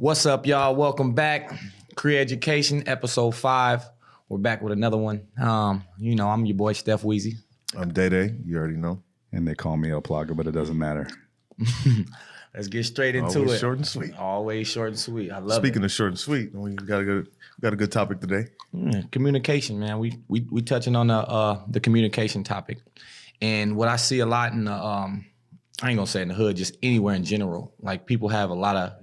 What's up, y'all? Welcome back. Career Education, episode 5. We're back with another one. I'm your boy, Steff Weezy. I'm Day. You already know. And they call me El Plaga, but it doesn't matter. Let's get straight into Always it. Short and sweet. Always short and sweet. I love Speaking it. of short and sweet, we got a good topic today. Communication, man. We touching on the communication topic. And what I see a lot in the, I ain't gonna say in the hood, just anywhere in general, like people have a lot of,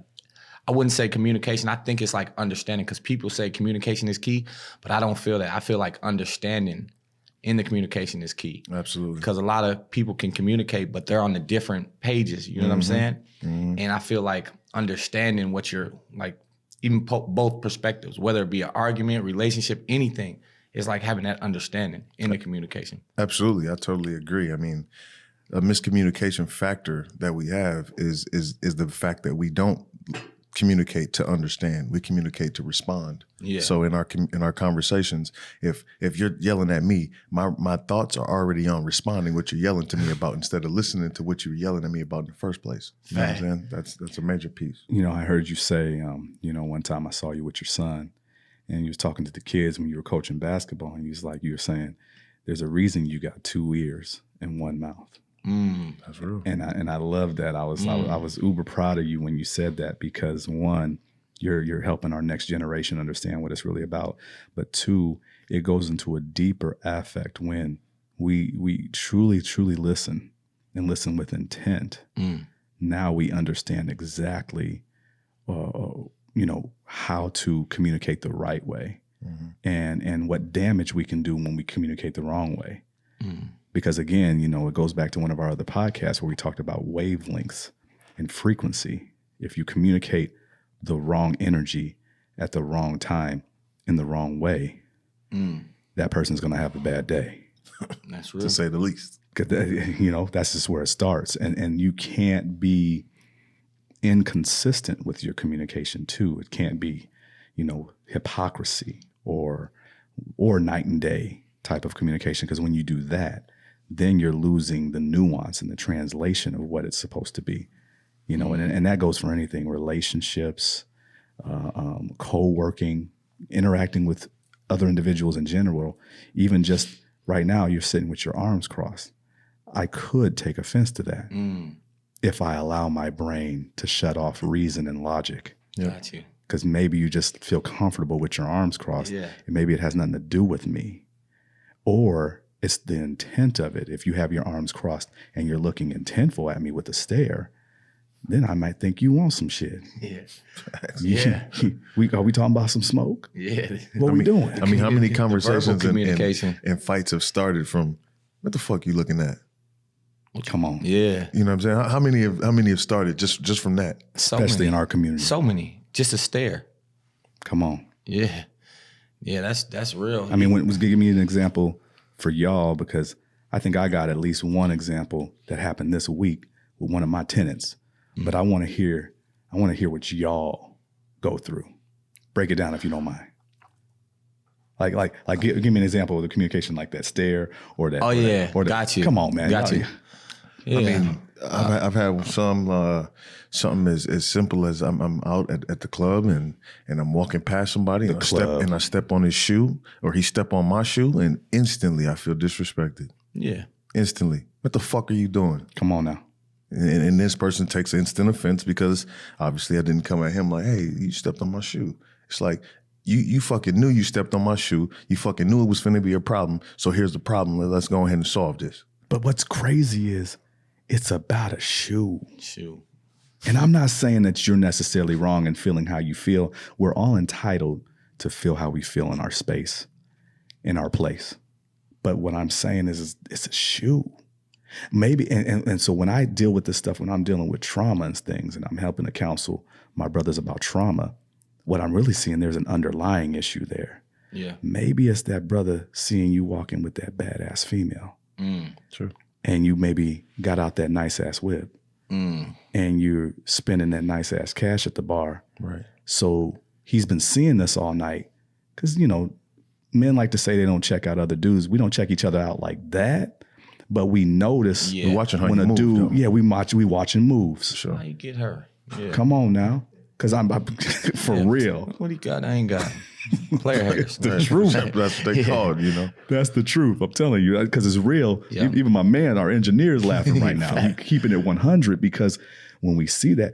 I wouldn't say communication. I think it's like understanding, because people say communication is key, but I don't feel that. I feel like understanding in the communication is key. Absolutely. Because a lot of people can communicate, but they're on the different pages. You know what I'm saying? Mm-hmm. And I feel like understanding what you're like, even both perspectives, whether it be an argument, relationship, anything, is like having that understanding in the communication. Absolutely. I totally agree. I mean, a miscommunication factor that we have is the fact that we don't communicate to understand. We communicate to respond. Yeah. So in our conversations, if you're yelling at me, my thoughts are already on responding what you're yelling to me about instead of listening to what you were yelling at me about in the first place. You know what I'm saying? That's a major piece. You know, I heard you say, one time I saw you with your son and you was talking to the kids when you were coaching basketball, and you were saying, there's a reason you got 2 ears and 1 mouth. That's real. And I love that. I was uber proud of you when you said that, because 1, you're helping our next generation understand what it's really about. But 2, it goes into a deeper affect when we truly listen and listen with intent. Now we understand exactly, how to communicate the right way, and what damage we can do when we communicate the wrong way. Because again, it goes back to one of our other podcasts where we talked about wavelengths and frequency. If you communicate the wrong energy at the wrong time in the wrong way, that person's going to have a bad day. That's real. To say the least. That's just where it starts. And you can't be inconsistent with your communication too. It can't be, hypocrisy or night and day type of communication. Because when you do that, then you're losing the nuance and the translation of what it's supposed to be, and that goes for anything, relationships, co-working, interacting with other individuals in general. Even just right now, you're sitting with your arms crossed. I could take offense to that if I allow my brain to shut off reason and logic. Got you. Because maybe you just feel comfortable with your arms crossed, and maybe it has nothing to do with me. Or it's the intent of it. If you have your arms crossed and you're looking intentful at me with a stare, then I might think you want some shit. Yeah. Are we talking about some smoke? Yeah. What we doing? I mean, how many conversations and fights have started from, what the fuck you looking at? Come on. Yeah. You know what I'm saying? How many have started just from that? Especially in our community. So many. Just a stare. Come on. Yeah. Yeah, that's real. I mean, give me an example for y'all, because I think I got at least one example that happened this week with one of my tenants. But I want to hear what y'all go through. Break it down if you don't mind. Like give me an example of the communication, like that stare or that. Oh yeah, or got you. Come on, man. Got you. Yeah. I mean, I've had something as simple as I'm out at the club and I'm walking past somebody and I step on his shoe, or he step on my shoe, and instantly I feel disrespected. Yeah. Instantly. What the fuck are you doing? Come on now. And this person takes instant offense because obviously I didn't come at him like, hey, you stepped on my shoe. It's like, you fucking knew you stepped on my shoe. You fucking knew it was finna be a problem. So here's the problem. Let's go ahead and solve this. But what's crazy is it's about a shoe. And And I'm not saying that you're necessarily wrong in feeling how you feel. We're all entitled to feel how we feel in our space, in our place. But what I'm saying is it's a shoe. Maybe, and so when I deal with this stuff, when I'm dealing with trauma and things, and I'm helping to counsel my brothers about trauma, what I'm really seeing, there's an underlying issue there. Yeah. Maybe it's that brother seeing you walking with that badass female. True. And you maybe got out that nice ass whip. And you're spending that nice ass cash at the bar. Right. So he's been seeing this all night. Because, you know, men like to say they don't check out other dudes. We don't check each other out like that. But we notice We're watching how when you a move, dude, though. we watching moves. Sure. How you get her? Yeah. Come on now. Because I'm for real. What he got? I ain't got. Player haters. The truth. That's what they called, you know. That's the truth. I'm telling you, because it's real. Yeah. Even my man, our engineer, is laughing right now. We're keeping it 100 because when we see that,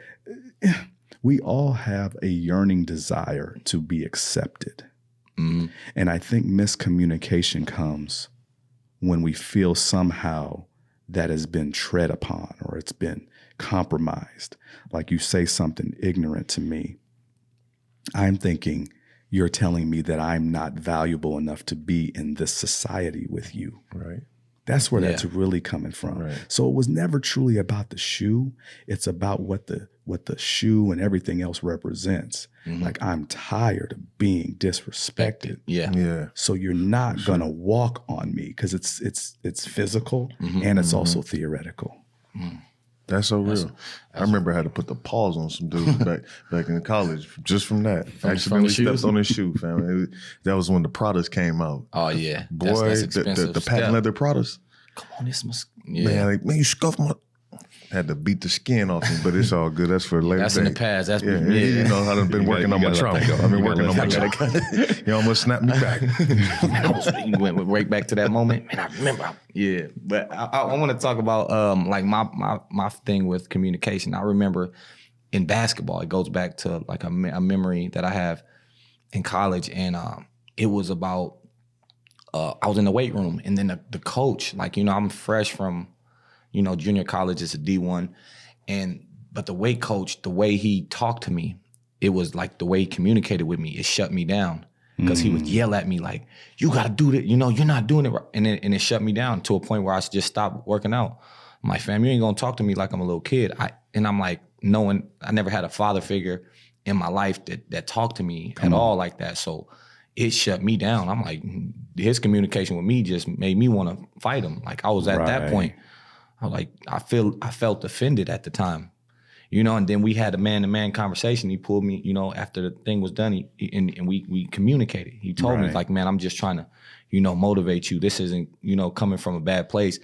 we all have a yearning desire to be accepted. Mm-hmm. And I think miscommunication comes when we feel somehow that has been tread upon or it's been compromised. Like you say something ignorant to me. I'm thinking you're telling me that I'm not valuable enough to be in this society with you. Right. That's where that's really coming from. Right. So it was never truly about the shoe. It's about what the shoe and everything else represents. Mm-hmm. Like, I'm tired of being disrespected. Yeah. So you're not gonna walk on me because it's physical and it's also theoretical. Mm. That's so real. I remember I had to put the pause on some dudes back in college just from that. Accidentally stepped on his shoe, fam. That was when the Pradas came out. Oh yeah, boy, that's expensive. The patent leather Pradas. Come on, this must. Man, you scuffed my. Had to beat the skin off me, but it's all good. That's for later. That's day. in the past. That's you know how I've been working on my trauma. I've been working on my trauma. You almost snapped me back. You went right back to that moment. Man, I remember. Yeah, but I want to talk about like my thing with communication. I remember in basketball, it goes back to like a memory that I have in college, and it was about I was in the weight room, and then the coach, like, you know, I'm fresh from, you know, junior college, it's a D1. But the weight coach, the way he talked to me, it was like the way he communicated with me, it shut me down. Because he would yell at me like, you gotta do that, you know, you're not doing it right. And it shut me down to a point where I just stopped working out. I'm like, fam, you ain't gonna talk to me like I'm a little kid. I'm like, knowing I never had a father figure in my life that talked to me at all like that. So it shut me down. I'm like, his communication with me just made me want to fight him. Like, I was at that point. I was like, I felt offended at the time, you know. And then we had a man-to-man conversation. He pulled me, you know, after the thing was done, and we communicated. He told me, like, man, I'm just trying to, you know, motivate you. This isn't, you know, coming from a bad place.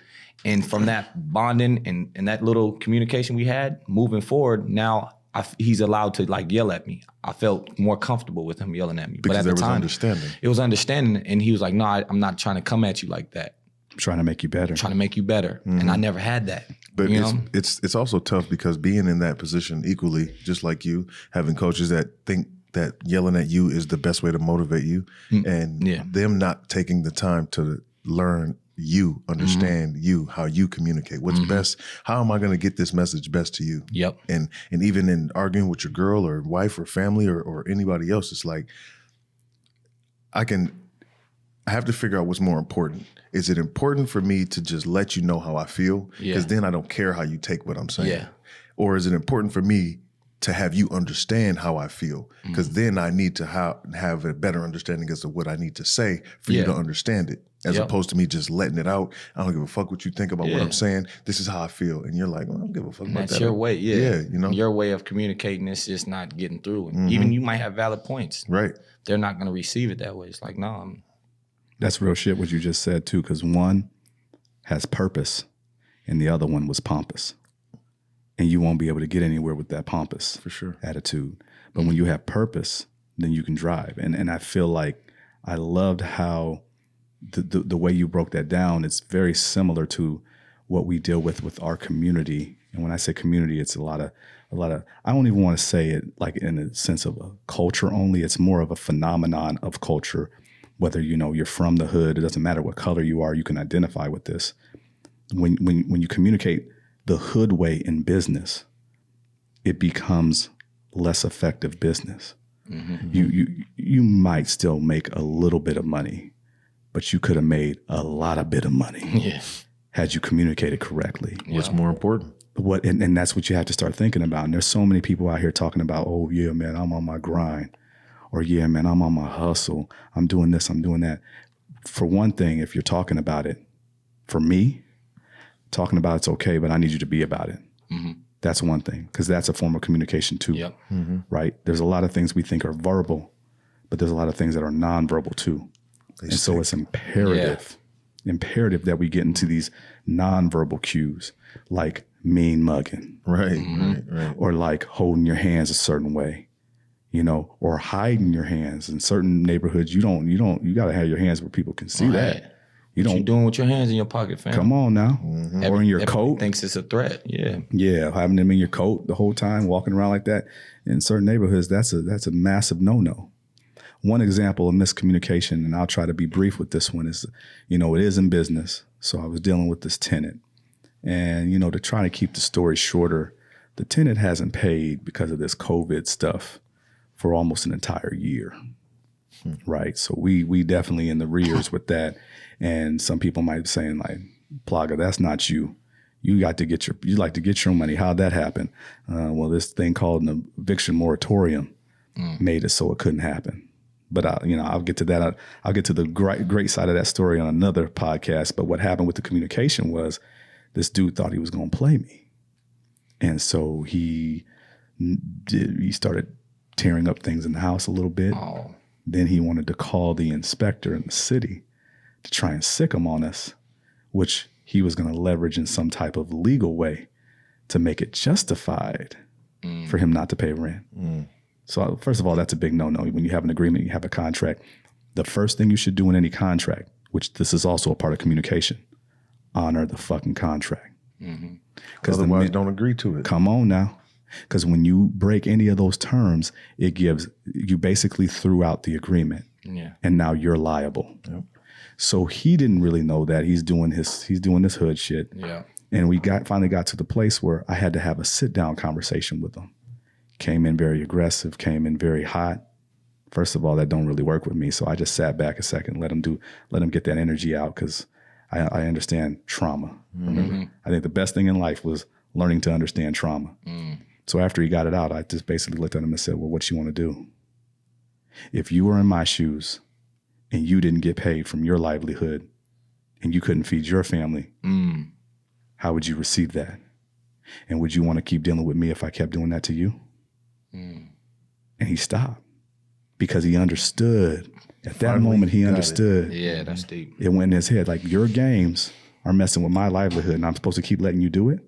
And from that bonding and that little communication we had, moving forward, now he's allowed to like yell at me. I felt more comfortable with him yelling at me. Because but at there the time, understanding. It was understanding, and he was like, no, I'm not trying to come at you like that. I'm trying to make you better. Trying to make you better. Mm-hmm. And I never had that. But it's also tough because being in that position equally, just like you, having coaches that think that yelling at you is the best way to motivate you, and them not taking the time to learn you, understand you, how you communicate, what's best, how am I going to get this message best to you? Yep. And even in arguing with your girl or wife or family or anybody else, it's like, I have to figure out what's more important. Is it important for me to just let you know how I feel? Because then I don't care how you take what I'm saying. Yeah. Or is it important for me to have you understand how I feel? Because then I need to have a better understanding as to what I need to say for you to understand it. As opposed to me just letting it out. I don't give a fuck what you think about what I'm saying. This is how I feel. And you're like, well, I don't give a fuck about that. That's your way, Yeah, you know? Your way of communicating is just not getting through. And even you might have valid points. Right. They're not going to receive it that way. It's like, no, That's real shit what you just said too, because one has purpose and the other one was pompous. And you won't be able to get anywhere with that pompous attitude. But when you have purpose, then you can drive. And I feel like I loved how the way you broke that down. It's very similar to what we deal with our community. And when I say community, it's a lot of, I don't even want to say it like in the sense of a culture only. It's more of a phenomenon of culture. Whether, you know, you're from the hood, it doesn't matter what color you are, you can identify with this. When you communicate the hood way in business, it becomes less effective business. You might still make a little bit of money, but you could have made a lot of bit of money had you communicated correctly. What's more important? And that's what you have to start thinking about. And there's so many people out here talking about, oh yeah, man, I'm on my grind. Or, yeah, man, I'm on my hustle. I'm doing this, I'm doing that. For one thing, if you're talking about it, for me, talking about it's okay, but I need you to be about it. That's one thing, because that's a form of communication too, right? There's a lot of things we think are verbal, but there's a lot of things that are nonverbal too. And so it's imperative that we get into these nonverbal cues, like mean mugging. Right. Or like holding your hands a certain way. or hiding your hands. In certain neighborhoods, you got to have your hands where people can see that. You doing with your hands in your pocket, fam? Come on now. Or in your coat. Thinks it's a threat. Yeah. Yeah, having them in your coat the whole time, walking around like that. In certain neighborhoods, that's a massive no-no. One example of miscommunication, and I'll try to be brief with this one, is, it is in business. So I was dealing with this tenant. And, to try to keep the story shorter, the tenant hasn't paid because of this COVID stuff for almost an entire year. Right. So we definitely in the rears with that. And some people might be saying, like, Plaga, that's not you. You like to get your money. How'd that happen? Well, this thing called an eviction moratorium made it so it couldn't happen. But I'll get to that. I'll get to the great side of that story on another podcast. But what happened with the communication was this dude thought he was going to play me. And so he started tearing up things in the house a little bit. Oh. Then he wanted to call the inspector in the city to try and sick him on us, which he was going to leverage in some type of legal way to make it justified for him not to pay rent. So first of all, that's a big no-no. When you have an agreement, you have a contract. The first thing you should do in any contract, which this is also a part of communication, honor the fucking contract. Because otherwise, don't agree to it. Come on now. Because when you break any of those terms, you basically threw out the agreement. Yeah. And now you're liable. Yep. So he didn't really know that he's doing this hood shit. Yeah. And we finally got to the place where I had to have a sit down conversation with him. Came in very aggressive, came in very hot. First of all, that don't really work with me. So I just sat back a second, let him get that energy out, because I understand trauma. Remember, I think the best thing in life was learning to understand trauma. So after he got it out, I just basically looked at him and said, well, what you want to do? If you were in my shoes and you didn't get paid from your livelihood and you couldn't feed your family, how would you receive that? And would you want to keep dealing with me if I kept doing that to you? And he stopped because he understood. At that moment, he understood. Yeah, that's deep. It went in his head, like, your games are messing with my livelihood and I'm supposed to keep letting you do it?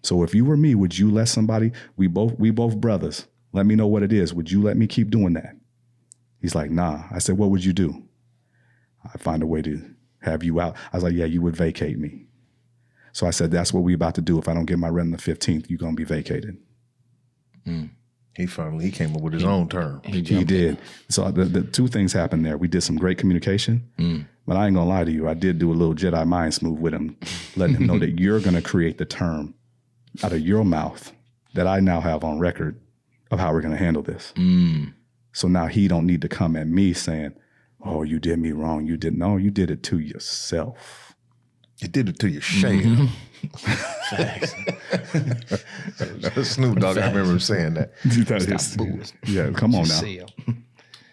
So if you were me, would you let somebody, we both brothers, let me know what it is. Would you let me keep doing that? He's like, nah. I said, what would you do? I'd find a way to have you out. I was like, yeah, you would vacate me. So I said, that's what we about to do. If I don't get my rent on the 15th, you're going to be vacated. He came up with his own term. He did. So the two things happened there. We did some great communication, but I ain't gonna lie to you. I did do a little Jedi mind smooth with him, letting him know that you're gonna create the term out of your mouth that I now have on record of how we're gonna handle this. So now he don't need to come at me saying, oh, you did me wrong. You didn't. No, you did it to yourself. You did it to your shame. Facts. Snoop Dogg, I remember him saying that. Yeah, come on now.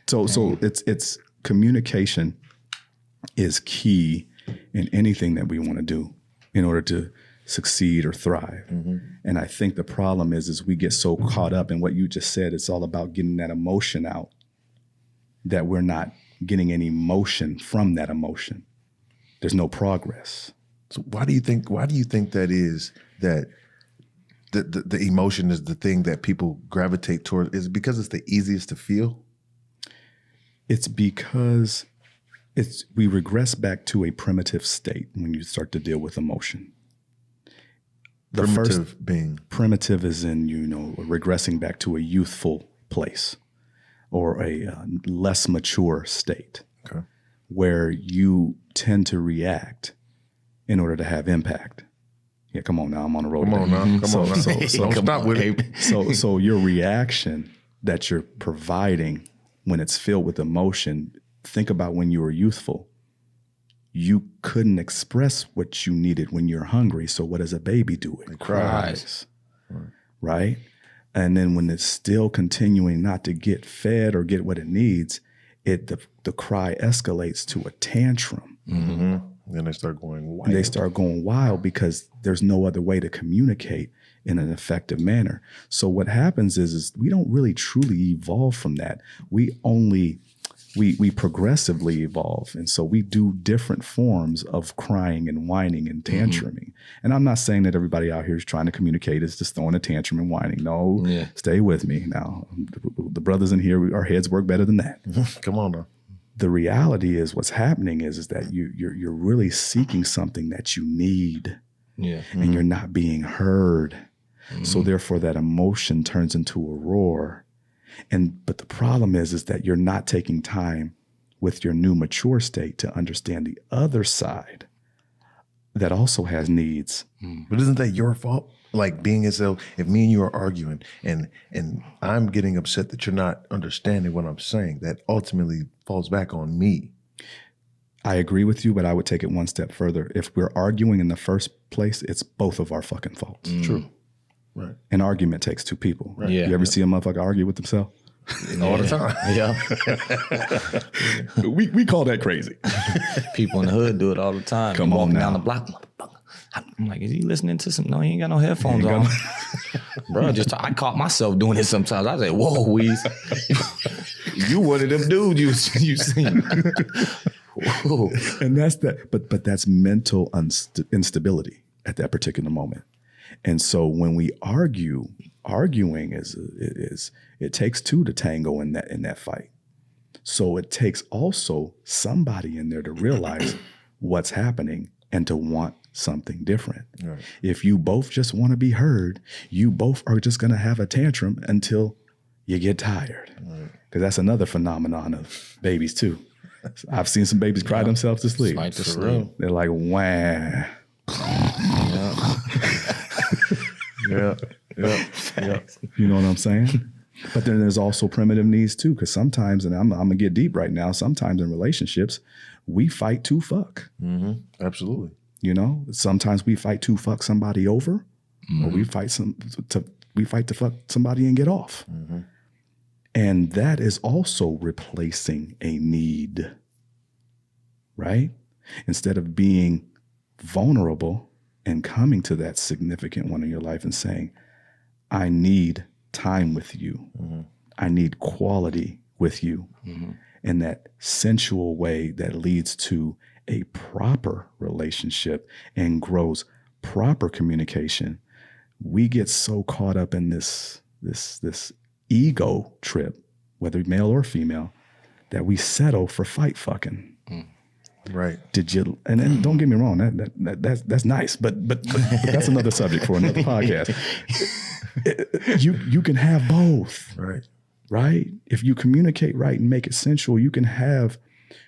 So it's communication is key in anything that we want to do in order to succeed or thrive. And I think the problem is we get so caught up in what you just said. It's all about getting that emotion out, that we're not getting any motion from that emotion. There's no progress. So why do you think that is, that the emotion is the thing that people gravitate toward? Is it because it's the easiest to feel? It's because we regress back to a primitive state when you start to deal with emotion. The first being primitive is in, regressing back to a youthful place or a less mature state, where you tend to react in order to have impact. Yeah, come on now, I'm on the road. Come on now. Don't stop with it. So your reaction that you're providing when it's filled with emotion, think about when you were youthful. You couldn't express what you needed when you're hungry. So what does a baby do? It cries. Right? And then when it's still continuing not to get fed or get what it needs, the cry escalates to a tantrum. Then they start going wild. And they start going wild because there's no other way to communicate in an effective manner. So what happens is we don't really truly evolve from that. We only we progressively evolve. And so we do different forms of crying and whining and tantruming. And I'm not saying that everybody out here is trying to communicate is just throwing a tantrum and whining. No, stay with me. Now, the brothers in here, our heads work better than that. Come on now. The reality is what's happening is that you're really seeking something that you need. Yeah. And you're not being heard. So therefore that emotion turns into a roar. But the problem is that you're not taking time with your new mature state to understand the other side that also has needs. But isn't that your fault? Like being as though if me and you are arguing and I'm getting upset that you're not understanding what I'm saying, that ultimately falls back on me. I agree with you, but I would take it one step further. If we're arguing in the first place, it's both of our fucking faults. True. Right. An argument takes two people. Right. Yeah. You ever see a motherfucker argue with himself? All the time. Yeah. we call that crazy. People in the hood do it all the time. Come on now. Down the block. I'm like, is he listening to some? No, he ain't got no headphones on. Bro, I caught myself doing it sometimes. I say, whoa, Weez. You one of them dudes you seen. And that's that. But that's mental instability at that particular moment. And so when we arguing is it takes two to tango in that fight. So it takes also somebody in there to realize what's happening and to want something different. Right. If you both just want to be heard, you both are just going to have a tantrum until you get tired. Because that's another phenomenon of babies too. I've seen some babies cry themselves to sleep. Like to sleep. They're like, wah. Yeah. You know what I'm saying? But then there's also primitive needs too, because sometimes, and I'm gonna get deep right now, sometimes in relationships, we fight to fuck. Absolutely. You know, sometimes we fight to fuck somebody over, or we fight to fuck somebody and get off. And that is also replacing a need, right? Instead of being vulnerable and coming to that significant one in your life and saying, I need time with you. I need quality with you. In that sensual way that leads to a proper relationship and grows proper communication. We get so caught up in this ego trip, whether male or female, that we settle for fight fucking. Right. Did you? And then don't get me wrong, that's nice, but that's another subject for another podcast. You can have both. Right. Right. If you communicate right and make it sensual, you can have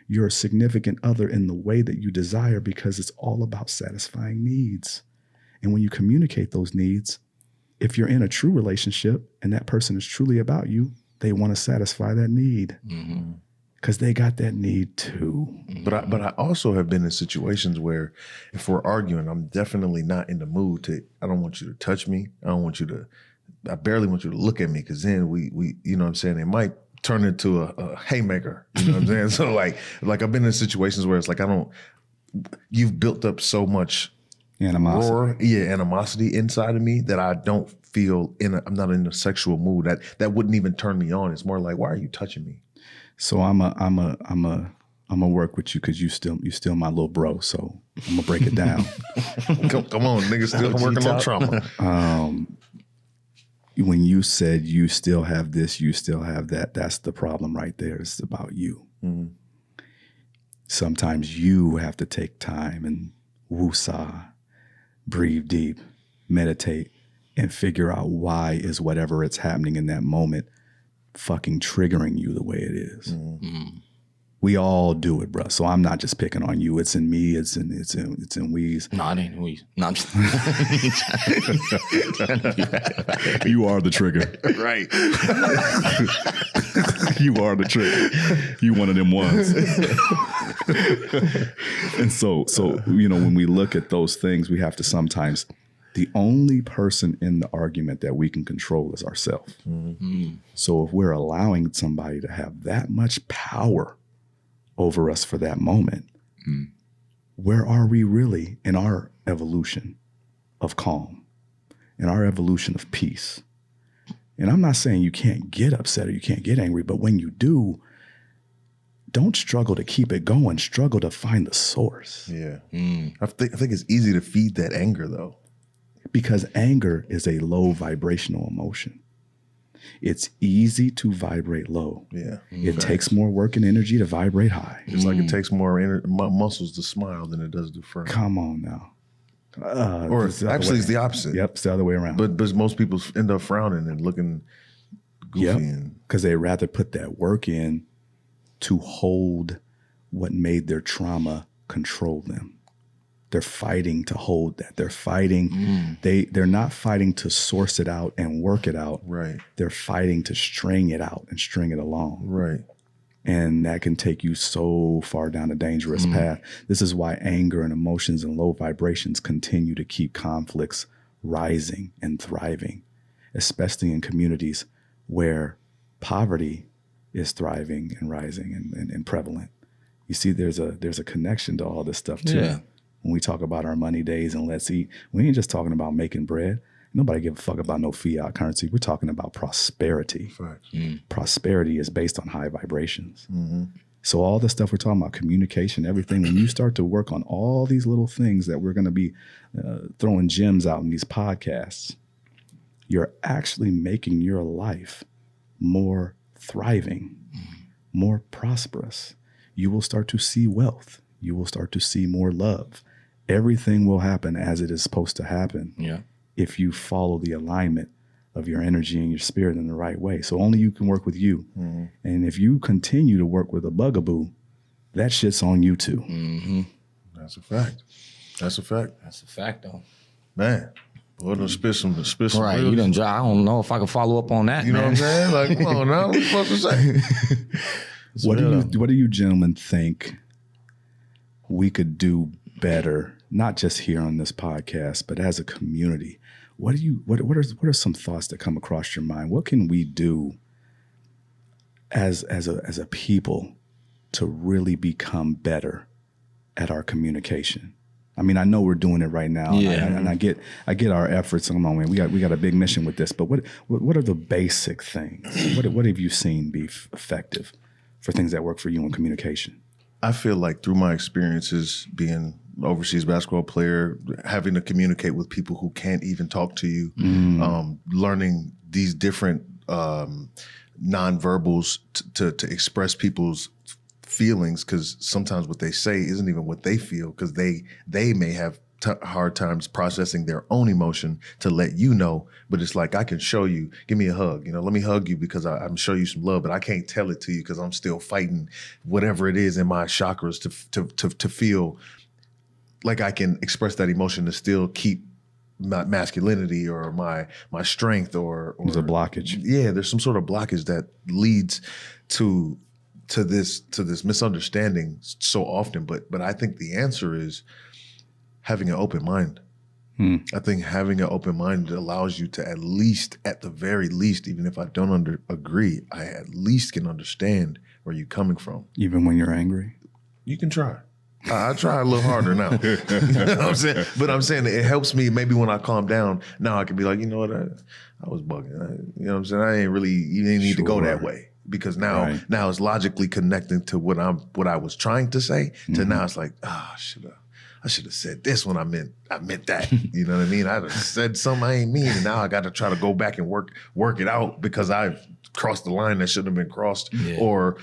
your significant other in the way that you desire, because it's all about satisfying needs. And when you communicate those needs, if you're in a true relationship and that person is truly about you, they want to satisfy that need. Because they got that need too. But I also have been in situations where if we're arguing, I'm definitely not in the mood I don't want you to touch me. I barely want you to look at me, because then we you know what I'm saying, it might turn into a haymaker. You know what I'm saying? So like I've been in situations where it's like you've built up so much animosity inside of me that I don't feel I'm not in a sexual mood. That wouldn't even turn me on. It's more like, why are you touching me? So I'm a work with you because you still my little bro. So I'm gonna break it down. Come on, niggas still working on trauma. When you said you still have this, you still have that, that's the problem right there. It's about you. Sometimes you have to take time and woosah, breathe deep, meditate, and figure out why is whatever it's happening in that moment fucking triggering you the way it is. We all do it, bro. So I'm not just picking on you. It's in me. It's in Weez. No, it ain't Weez. No, I'm just You are the trigger. Right. You are the trigger. You one of them ones. And so when we look at those things, we have to sometimes, the only person in the argument that we can control is ourselves. So if we're allowing somebody to have that much power over us for that moment, where are we really in our evolution of calm, in our evolution of peace? And I'm not saying you can't get upset or you can't get angry, but when you do, don't struggle to keep it going. Struggle to find the source. Yeah. I think it's easy to feed that anger, though. Because anger is a low vibrational emotion. It's easy to vibrate low. Yeah. It takes more work and energy to vibrate high. It's like it takes more muscles to smile than it does to frown. Come on now. Or actually, it's the opposite. Yep, it's the other way around. But most people end up frowning and looking goofy. Because they rather put that work in to hold what made their trauma control them. They're fighting to hold that. They're fighting. They're not fighting to source it out and work it out. Right. They're fighting to string it out and string it along. Right. And that can take you so far down a dangerous path. This is why anger and emotions and low vibrations continue to keep conflicts rising and thriving, especially in communities where poverty is thriving and rising and prevalent. You see, there's a connection to all this stuff too. Yeah. When we talk about our money days and let's eat, we ain't just talking about making bread. Nobody give a fuck about no fiat currency. We're talking about prosperity. Facts. Prosperity is based on high vibrations. So all the stuff we're talking about, communication, everything, when you start to work on all these little things that we're going to be throwing gems out in these podcasts, you're actually making your life more thriving, more prosperous. You will start to see wealth. You will start to see more love. Everything will happen as it is supposed to happen. Yeah. If you follow the alignment of your energy and your spirit in the right way. So only you can work with you. And if you continue to work with a bugaboo, that shit's on you too. That's a fact. That's a fact. That's a fact, though. Man. Boy, don't spit some Right, real- you done dry. I don't know if I can follow up on that, You know man. what I'm saying? Like, come on now. What you supposed to say? What do you gentlemen think we could do better, not just here on this podcast, but as a community? What are some thoughts that come across your mind? What can we do as a people to really become better at our communication? I mean, I know we're doing it right now, and I get our efforts. Come on, man, we got a big mission with this. But what are the basic things? What have you seen be effective for things that work for you in communication? I feel like through my experiences being an overseas basketball player, having to communicate with people who can't even talk to you, learning these different nonverbals to express people's feelings, because sometimes what they say isn't even what they feel, because they may have hard times processing their own emotion to let you know. But it's like, I can show you, give me a hug, let me hug you because I'm show you some love, but I can't tell it to you because I'm still fighting whatever it is in my chakras to feel like I can express that emotion to still keep my masculinity or my strength or There's a blockage. Yeah, there's some sort of blockage that leads to this misunderstanding so often. But I think the answer is having an open mind. I think having an open mind allows you to at the very least, even if I don't agree, I at least can understand where you're coming from. Even when you're angry? You can try. I try a little harder now. You know what I'm saying? But I'm saying it helps me maybe when I calm down. Now I can be like, you know what, I was bugging. You know what I'm saying? You didn't need to go that way. Because now it's logically connecting to what I was trying to say. To now it's like, I should have said this when I meant that. You know what I mean? I said something I ain't mean, and now I got to try to go back and work it out because I've crossed the line that shouldn't have been crossed. Yeah. Or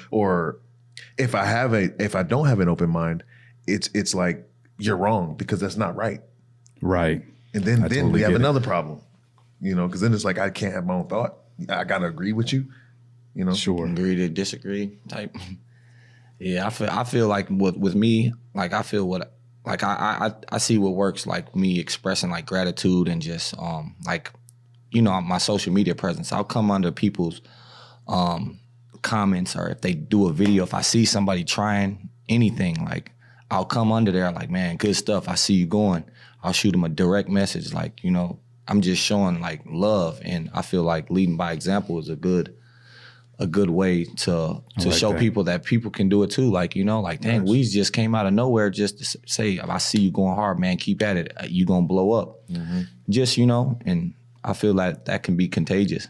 if I don't have an open mind, it's like you're wrong because that's not right. Right. And then we have another problem. Because then it's like I can't have my own thought. I got to agree with you. Sure. Agree to disagree type. Yeah, I feel like with me, like I feel I see what works, like me expressing like gratitude and just my social media presence. I'll come under people's comments, or if they do a video, if I see somebody trying anything, like I'll come under there like, man, good stuff. I see you going. I'll shoot them a direct message, like, I'm just showing like love, and I feel like leading by example is a good way to show people that people can do it too. Like, like, dang, Weezy just came out of nowhere just to say, I see you going hard, man, keep at it. You gonna blow up. Just, and I feel like that can be contagious,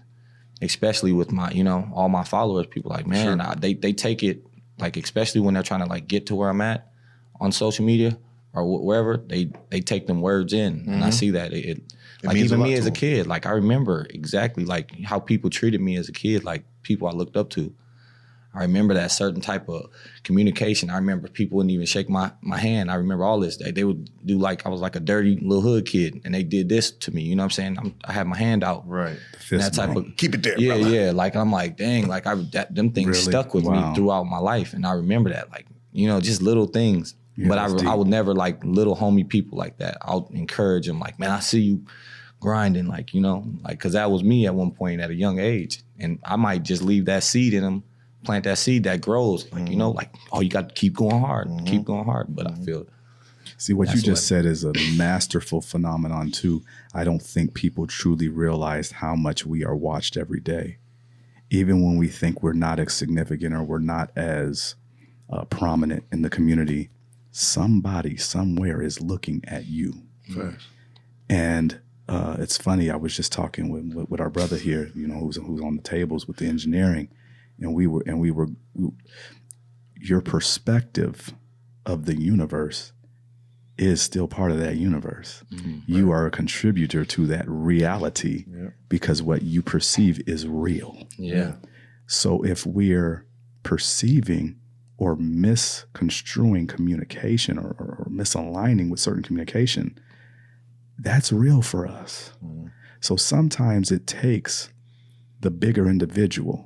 especially with my, all my followers. People like, man, they take it like especially when they're trying to like get to where I'm at on social media or wherever, they take them words in, and I see that it like even me as a kid, like I remember exactly like how people treated me as a kid, like people I looked up to. I remember that certain type of communication. I remember people wouldn't even shake my hand. I remember all this. They would do like I was like a dirty little hood kid, and they did this to me. You know what I'm saying? I had my hand out. Right. That type of keep it there. Yeah, brother. yeah. Like I'm like, dang. Like them things Really? stuck with me throughout my life, and I remember that. Like just little things. Yeah, but I would never like little homie people like that. I'll encourage them. Like, man, I see you grinding. Like like because that was me at one point at a young age, and I might just leave that seed in them. Plant that seed that grows, like like you got to keep going hard, keep going hard. But I feel. See what you just said is a masterful phenomenon too. I don't think people truly realize how much we are watched every day, even when we think we're not as significant or we're not as prominent in the community. Somebody somewhere is looking at you, and it's funny. I was just talking with our brother here, who's on the tables with the engineering. And we were your perspective of the universe is still part of that universe. You are a contributor to that reality because what you perceive is real. Yeah. So if we're perceiving or misconstruing communication or misaligning with certain communication, that's real for us. So sometimes it takes the bigger individual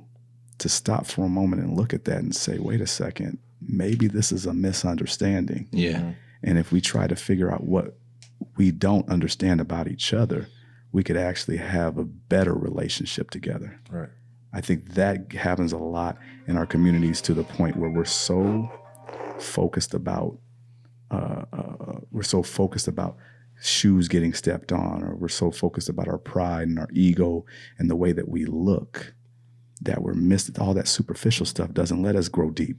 to stop for a moment and look at that and say, wait a second, maybe this is a misunderstanding. Yeah. And if we try to figure out what we don't understand about each other, we could actually have a better relationship together. Right. I think that happens a lot in our communities to the point where we're so focused about shoes getting stepped on, or we're so focused about our pride and our ego and the way that we look, that we're missing all that superficial stuff. Doesn't let us grow deep.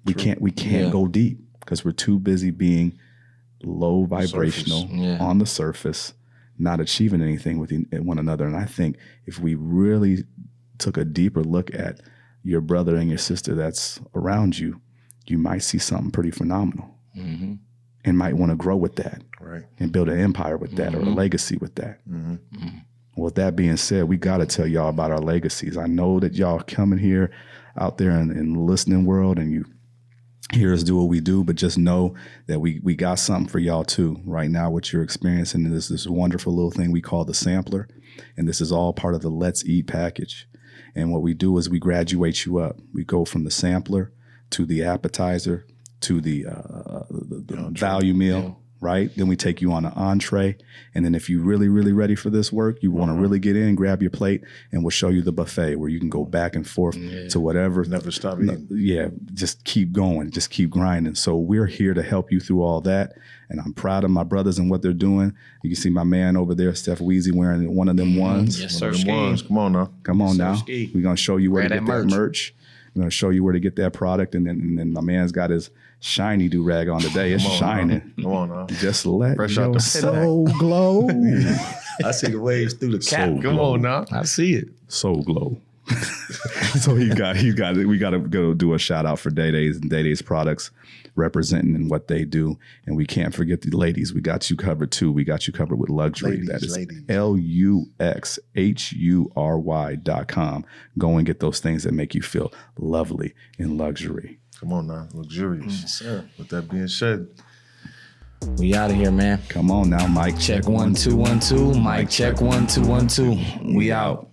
We can't go deep because we're too busy being low vibrational on the surface, not achieving anything with one another. And I think if we really took a deeper look at your brother and your sister that's around you, you might see something pretty phenomenal and might want to grow with that and build an empire with that or a legacy with that. With that being said, we got to tell y'all about our legacies. I know that y'all coming here out there in the listening world and you hear us do what we do, but just know that we got something for y'all too. Right now, what you're experiencing is this wonderful little thing we call the sampler. And this is all part of the Let's Eat package. And what we do is we graduate you up. We go from the sampler to the appetizer to the value meal. Right? Then we take you on an entree. And then if you're really, really ready for this work, you want to really get in, grab your plate, and we'll show you the buffet where you can go back and forth to whatever. Never stop eating. Just keep going. Just keep grinding. So we're here to help you through all that. And I'm proud of my brothers and what they're doing. You can see my man over there, Steff Weezy, wearing one of them ones. Yes, sir. Come on now. Come on now. Ski. We're going to show you where to get that merch. We're going to show you where to get that product. And then my man's got his shiny do-rag on today. It's shining. Come on now. Just let Fresh your out the soul glow. I see the waves through the cap. Come on now. I see it. Soul glow. So we got to go do a shout out for Day Days and Day Days products representing and what they do. And we can't forget the ladies. We got you covered too. We got you covered with luxury. That is luxhury.com. Go and get those things that make you feel lovely in luxury. Come on now. Luxurious. Yes, sir. With that being said, we out of here, man. Come on now, Mike. Check 1 2 1 2. Mike check 1 2 1 2. We out.